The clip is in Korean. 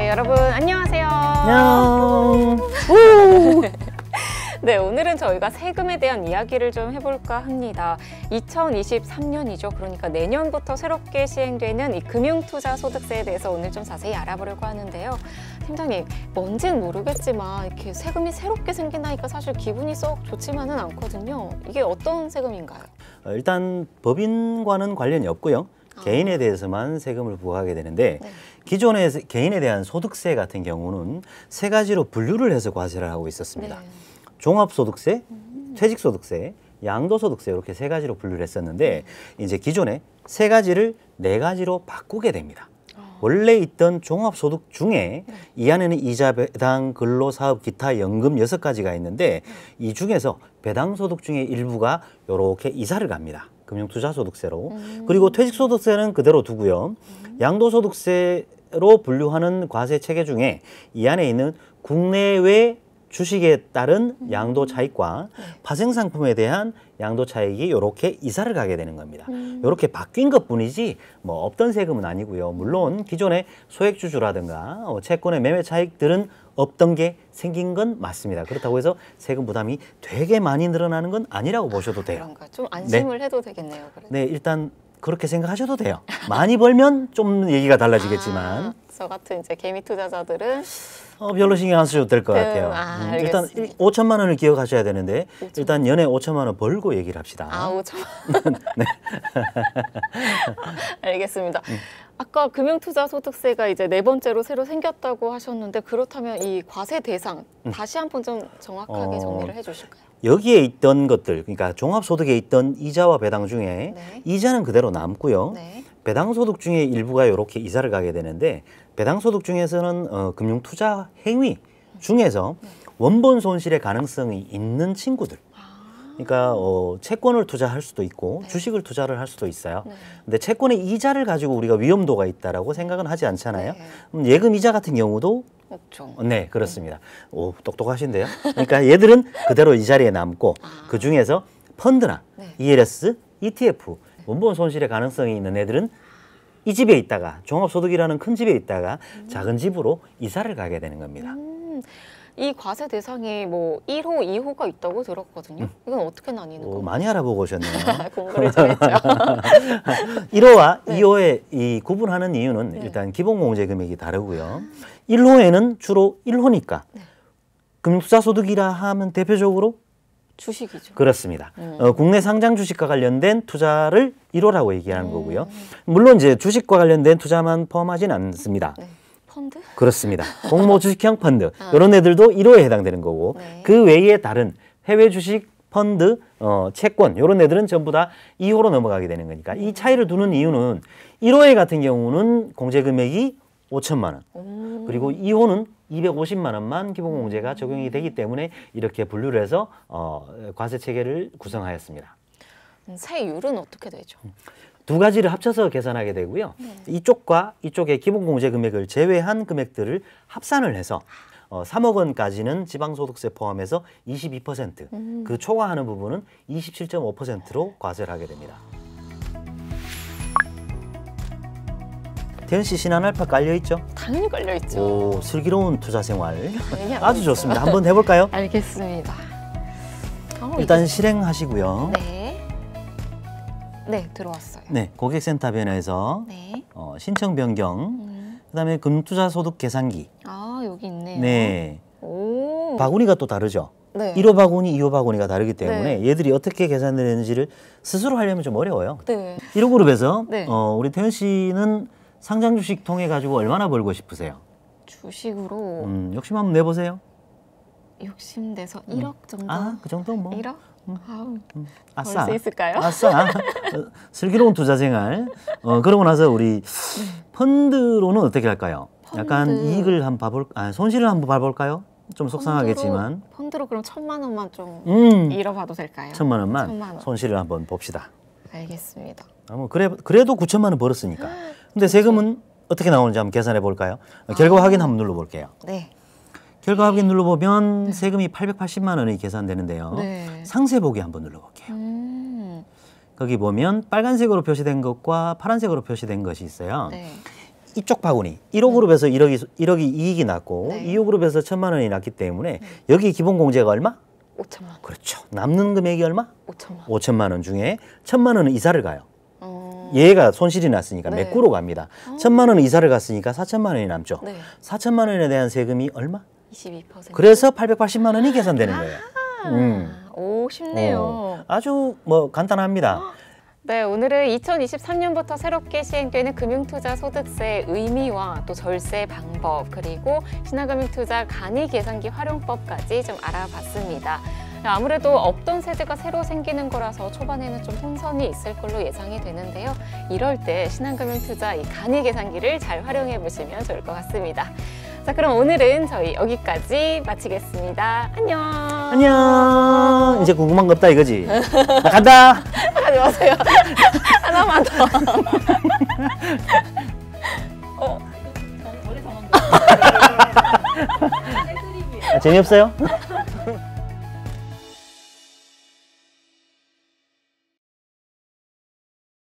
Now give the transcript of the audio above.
네, 여러분 안녕하세요. 안녕. 네, 오늘은 저희가 세금에 대한 이야기를 좀 해볼까 합니다. 2023년이죠. 그러니까 내년부터 새롭게 시행되는 이 금융투자소득세에 대해서 오늘 좀 자세히 알아보려고 하는데요. 팀장님, 뭔지는 모르겠지만 이렇게 세금이 새롭게 생긴다니까 사실 기분이 썩 좋지만은 않거든요. 이게 어떤 세금인가요? 일단 법인과는 관련이 없고요. 개인에 대해서만 세금을 부과하게 되는데 네. 기존의 개인에 대한 소득세 같은 경우는 세 가지로 분류를 해서 과세를 하고 있었습니다. 네. 종합소득세, 퇴직소득세, 양도소득세 이렇게 세 가지로 분류를 했었는데 이제 기존에 세 가지를 네 가지로 바꾸게 됩니다. 원래 있던 종합소득 중에 이 안에는 이자, 배당, 근로사업, 기타, 연금 6가지가 있는데 이 중에서 배당소득 중에 일부가 이렇게 이사를 갑니다. 금융투자소득세로. 그리고 퇴직소득세는 그대로 두고요. 양도소득세로 분류하는 과세 체계 중에 이 안에 있는 국내외 주식에 따른 양도 차익과 파생 상품에 대한 양도 차익이 이렇게 이사를 가게 되는 겁니다. 이렇게 바뀐 것뿐이지 뭐 없던 세금은 아니고요. 물론 기존의 소액주주라든가 채권의 매매 차익들은 없던 게 생긴 건 맞습니다. 그렇다고 해서 세금 부담이 되게 많이 늘어나는 건 아니라고 보셔도 돼요. 그런가 좀 안심을 해도 되겠네요. 그래도. 네, 일단 그렇게 생각하셔도 돼요. 많이 벌면 좀 얘기가 달라지겠지만 저 같은 이제 개미 투자자들은 별로 신경 안 쓰셔도 될 것 같아요. 일단 알겠습니다. 5천만 원을 기억하셔야 되는데 5천만 일단 연에 5천만 원 벌고 얘기를 합시다. 5천만 원. 네. 알겠습니다. 아까 금융투자소득세가 이제 네 번째로 새로 생겼다고 하셨는데 그렇다면 이 과세 대상 다시 한번 좀 정확하게 정리를 해주실까요? 여기에 있던 것들, 그러니까 종합소득에 있던 이자와 배당 중에 네. 이자는 그대로 남고요. 네. 배당소득 중에 일부가 이렇게 이사를 가게 되는데 배당소득 중에서는 금융투자 행위 중에서 원본 손실의 가능성이 있는 친구들. 그러니까 채권을 투자할 수도 있고 주식을 투자를 할 수도 있어요. 근데 채권의 이자를 가지고 우리가 위험도가 있다라고 생각은 하지 않잖아요. 예금 이자 같은 경우도 없죠. 네, 그렇습니다. 오, 똑똑하신데요. 그러니까 얘들은 그대로 이 자리에 남고 그 중에서 펀드나 ELS, ETF, 원본 손실의 가능성이 있는 애들은 이 집에 있다가 종합소득이라는 큰 집에 있다가 작은 집으로 이사를 가게 되는 겁니다. 이 과세 대상이 뭐 1호, 2호가 있다고 들었거든요. 이건 어떻게 나뉘는 건가요? 많이 알아보고 오셨네요. 공부를 좀 했죠. 1호와 2호의 이 구분하는 이유는 일단 기본공제 금액이 다르고요. 1호에는 주로 1호니까 금융투자소득이라 하면 대표적으로 주식이죠. 그렇습니다. 국내 상장 주식과 관련된 투자를 1호라고 얘기하는 거고요. 물론 이제 주식과 관련된 투자만 포함하진 않습니다. 펀드? 그렇습니다. 공모 주식형 펀드 이런 애들도 1호에 해당되는 거고 그 외에 다른 해외 주식 펀드, 채권 이런 애들은 전부 다 2호로 넘어가게 되는 거니까 이 차이를 두는 이유는 1호에 같은 경우는 공제 금액이 5천만 원 그리고 2호는 250만 원만 기본공제가 적용이 되기 때문에 이렇게 분류를 해서 과세 체계를 구성하였습니다. 세율은 어떻게 되죠? 두 가지를 합쳐서 계산하게 되고요. 이쪽과 이쪽의 기본공제 금액을 제외한 금액들을 합산을 해서 3억 원까지는 지방소득세 포함해서 22%, 그 초과하는 부분은 27.5%로 과세를 하게 됩니다. 태연 씨 신한알파 깔려있죠? 당연히 깔려있죠. 오, 슬기로운 투자 생활. 당연히 아주 좋습니다. 한번 해볼까요? 알겠습니다. 일단 실행하시고요. 네, 들어왔어요. 네, 고객센터변에서 신청 변경, 그다음에 금투자소득 계산기. 여기 있네요. 네. 오. 바구니가 또 다르죠. 1호 바구니, 2호 바구니가 다르기 때문에 얘들이 어떻게 계산되는지를 스스로 하려면 좀 어려워요. 1호그룹에서 우리 태연 씨는 상장 주식 통해 가지고 얼마나 벌고 싶으세요? 주식으로 욕심 한번 내보세요. 욕심내서 1억 정도? 그 정도 뭐. 1억? 아싸. 벌 수 있을까요? 아싸. 슬기로운 투자 생활. 그러고 나서 우리 펀드로는 어떻게 할까요? 약간 이익을 한번 봐볼까? 손실을 한번 봐볼까요? 좀 속상하겠지만. 펀드로 그럼 1,000만 원만 좀 잃어봐도 될까요? 1,000만 원만 1,000만 원. 손실을 한번 봅시다. 알겠습니다. 그래도 9천만 원 벌었으니까. 근데 세금은 어떻게 나오는지 한번 계산해 볼까요? 결과 확인 한번 눌러볼게요. 네. 결과 확인 눌러보면 세금이 880만 원이 계산되는데요. 상세 보기 한번 눌러볼게요. 거기 보면 빨간색으로 표시된 것과 파란색으로 표시된 것이 있어요. 이쪽 바구니 1호 그룹에서 1억이 이익이 났고 네. 2호 그룹에서 1,000만 원이 났기 때문에 여기 기본 공제가 얼마? 5천만 원. 그렇죠. 남는 금액이 얼마? 5천만 원. 5천만 원 중에 1,000만 원은 이사를 가요. 어. 얘가 손실이 났으니까 네. 메꾸로 갑니다. 1,000만 원은 이사를 갔으니까 4천만 원이 남죠. 네. 4천만 원에 대한 세금이 얼마? 22%. 그래서 880만 원이 계산되는 거예요. 오, 쉽네요. 아주 뭐 간단합니다. 네, 오늘은 2023년부터 새롭게 시행되는 금융투자 소득세의 의미와 또 절세 방법, 그리고 신한금융투자 간이 계산기 활용법까지 좀 알아봤습니다. 아무래도 없던 세제가 새로 생기는 거라서 초반에는 좀 혼선이 있을 걸로 예상이 되는데요. 이럴 때 신한금융투자 이 간이 계산기를 잘 활용해 보시면 좋을 것 같습니다. 자, 그럼 오늘은 저희 여기까지 마치겠습니다. 안녕. 안녕. 이제 궁금한 거 없다 이거지? 나 간다. 하지 마세요. 하나만 더. 재미없어요?